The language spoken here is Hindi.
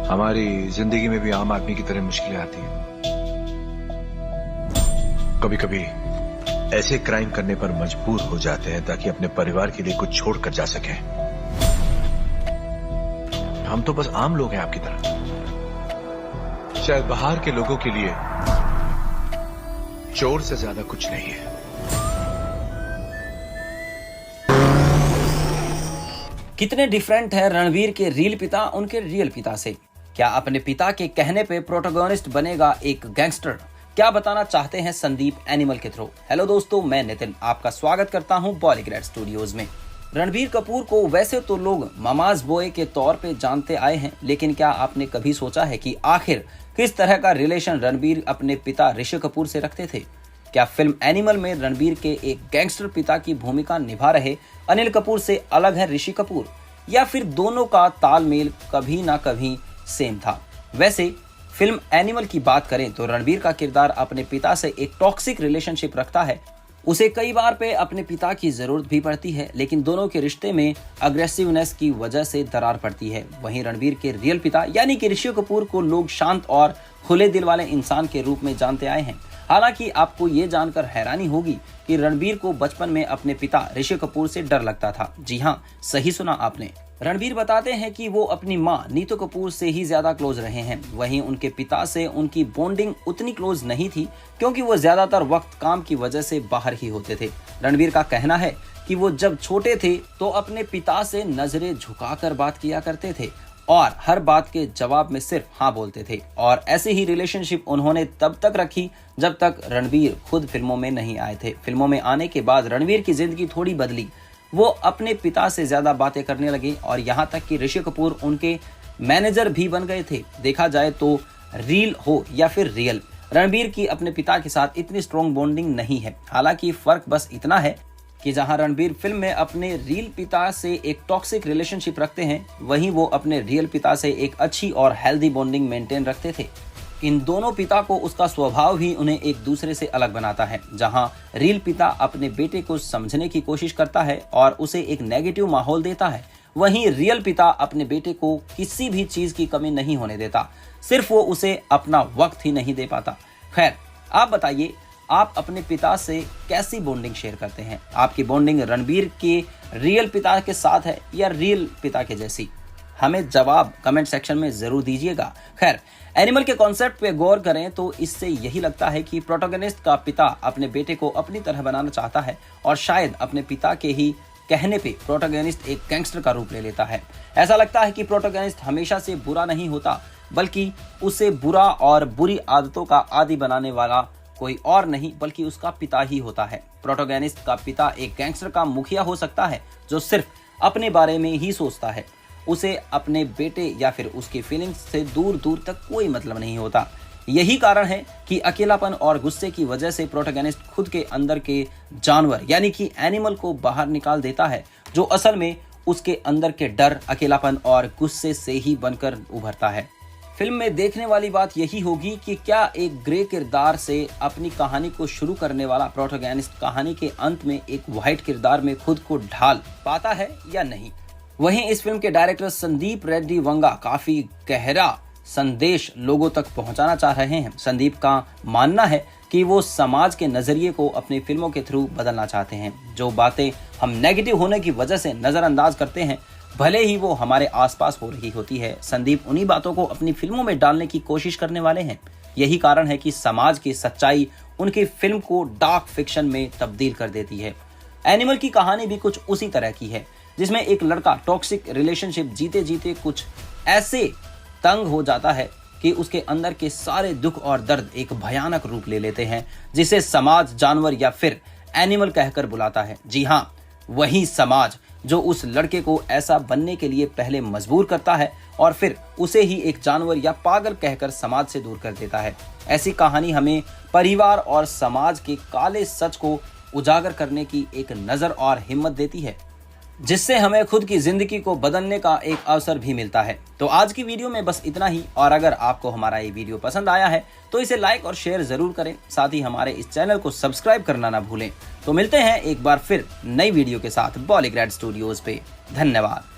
हमारी जिंदगी में भी आम आदमी की तरह मुश्किलें आती हैं। कभी कभी ऐसे क्राइम करने पर मजबूर हो जाते हैं ताकि अपने परिवार के लिए कुछ छोड़कर जा सकें। हम तो बस आम लोग हैं आपकी तरह। शायद बाहर के लोगों के लिए चोर से ज्यादा कुछ नहीं है। कितने डिफरेंट है रणवीर के रियल पिता उनके रियल पिता से। क्या अपने पिता के कहने पे प्रोटोगोनिस्ट बनेगा एक गैंगस्टर? क्या बताना चाहते हैं संदीप एनिमल के थ्रू। हेलो दोस्तों, मैं नितिन आपका स्वागत करता हूं बॉलीग्रेड स्टूडियोज में। रणबीर कपूर को वैसे तो लोग ममाज बॉय के तौर पे जानते आए हैं, लेकिन क्या आपने कभी सोचा है कि आखिर किस तरह का रिलेशन रणबीर अपने पिता ऋषि कपूर से रखते थे? क्या फिल्म एनिमल में रणबीर के एक गैंगस्टर पिता की भूमिका निभा रहे अनिल कपूर से अलग है ऋषि कपूर, या फिर दोनों का तालमेल कभी ना कभी सेम था? वैसे फिल्म एनिमल की बात करें तो रणबीर का किरदार अपने पिता से एक टॉक्सिक रिलेशनशिप रखता है। उसे कई बार पे अपने पिता की जरूरत भी पड़ती है, लेकिन दोनों के रिश्ते में अग्रेसिवनेस की वजह से दरार पड़ती है। वहीं रणबीर के रियल पिता यानी कि ऋषि कपूर को लोग शांत और खुले दिल वाले इंसान के रूप में जानते आए हैं। हालांकि आपको ये जानकर हैरानी होगी कि रणबीर को बचपन में अपने पिता ऋषि कपूर से डर लगता था। जी हाँ, सही सुना आपने। रणबीर बताते हैं कि वो अपनी मां नीतू कपूर से ही ज्यादा क्लोज रहे हैं। वहीं उनके पिता से उनकी बॉन्डिंग उतनी क्लोज नहीं थी, क्योंकि वो ज्यादातर वक्त काम की वजह से बाहर ही होते थे। रणबीर का कहना है कि वो जब छोटे थे तो अपने पिता से नजरें झुकाकर बात किया करते थे और हर बात के जवाब में सिर्फ हाँ बोलते थे। और ऐसी ही रिलेशनशिप उन्होंने तब तक रखी जब तक रणबीर खुद फिल्मों में नहीं आए थे। फिल्मों में आने के बाद रणबीर की जिंदगी थोड़ी बदली। वो अपने पिता से ज्यादा बातें करने लगे और यहाँ तक कि ऋषि कपूर उनके मैनेजर भी बन गए थे। देखा जाए तो रील हो या फिर रियल, रणबीर की अपने पिता के साथ इतनी स्ट्रॉन्ग बॉन्डिंग नहीं है। हालांकि फर्क बस इतना है कि जहां रणबीर फिल्म में अपने रियल पिता से एक टॉक्सिक रिलेशनशिप रखते हैं, वहीं वो अपने रियल पिता से एक अच्छी और हेल्दी बॉन्डिंग मेंटेन रखते थे। इन दोनों पिता को उसका स्वभाव ही उन्हें एक दूसरे से अलग बनाता है। जहां रियल पिता अपने बेटे को समझने की कोशिश करता है और उसे एक नेगेटिव माहौल देता है, वहीं रियल पिता अपने बेटे को किसी भी चीज की कमी नहीं होने देता, सिर्फ वो उसे अपना वक्त ही नहीं दे पाता। खैर, आप बताइए, आप अपने पिता से कैसी बॉन्डिंग शेयर करते हैं? आपकी बॉन्डिंग रणबीर के रियल पिता के साथ है या रियल पिता के जैसी? हमें जवाब कमेंट सेक्शन में जरूर दीजिएगा। खैर, एनिमल के कॉन्सेप्ट पे गौर करें तो इससे यही लगता है कि प्रोटोगनिस्ट का पिता अपने बेटे को अपनी तरह बनाना चाहता है और शायद अपने पिता के ही कहने पे प्रोटोगनिस्ट एक गैंगस्टर का रूप ले लेता है। ऐसा लगता है कि प्रोटोगनिस्ट हमेशा से बुरा नहीं होता, बल्कि उसे बुरा और बुरी आदतों का आदी बनाने वाला कोई और नहीं बल्कि उसका पिता ही होता है। प्रोटोगनिस्ट का पिता एक गैंगस्टर का मुखिया हो सकता है जो सिर्फ अपने बारे में ही सोचता है। उसे अपने बेटे या फिर उसकी फीलिंग्स से दूर दूर तक कोई मतलब नहीं होता। यही कारण है कि अकेलापन और गुस्से की वजह से प्रोटोगनिस्ट खुद के अंदर के जानवर यानी कि एनिमल को बाहर निकाल देता है, जो असल में उसके अंदर के डर, अकेलापन और गुस्से से ही बनकर उभरता है। फिल्म में देखने वाली बात यही होगी कि क्या एक ग्रे किरदार से अपनी कहानी को शुरू करने वाला प्रोटोगनिस्ट कहानी के अंत में एक व्हाइट किरदार में खुद को ढाल पाता है या नहीं। वहीं इस फिल्म के डायरेक्टर संदीप रेड्डी वंगा काफी गहरा संदेश लोगों तक पहुंचाना चाह रहे हैं। संदीप का मानना है कि वो समाज के नजरिए को अपनी फिल्मों के थ्रू बदलना चाहते हैं। जो बातें हम नेगेटिव होने की वजह से नजरअंदाज करते हैं, भले ही वो हमारे आसपास हो रही होती है, संदीप उन्हीं बातों को अपनी फिल्मों में डालने की कोशिश करने वाले हैं। यही कारण है कि समाज की सच्चाई उनकी फिल्म को डार्क फिक्शन में तब्दील कर देती है। एनिमल की कहानी भी कुछ उसी तरह की है, जिसमें एक लड़का टॉक्सिक रिलेशनशिप जीते जीते कुछ ऐसे तंग हो जाता है कि उसके अंदर के सारे दुख और दर्द एक भयानक रूप ले लेते हैं, जिसे समाज, जानवर या फिर एनिमल कहकर बुलाता है। जी हाँ, वही समाज जो उस लड़के को ऐसा बनने के लिए पहले मजबूर करता है और फिर उसे ही एक जानवर या पागल कहकर समाज से दूर कर देता है। ऐसी कहानी हमें परिवार और समाज के काले सच को उजागर करने की एक नजर और हिम्मत देती है, जिससे हमें खुद की जिंदगी को बदलने का एक अवसर भी मिलता है। तो आज की वीडियो में बस इतना ही, और अगर आपको हमारा ये वीडियो पसंद आया है तो इसे लाइक और शेयर जरूर करें। साथ ही हमारे इस चैनल को सब्सक्राइब करना ना भूलें। तो मिलते हैं एक बार फिर नई वीडियो के साथ बॉलीग्रेड स्टूडियोज पे। धन्यवाद।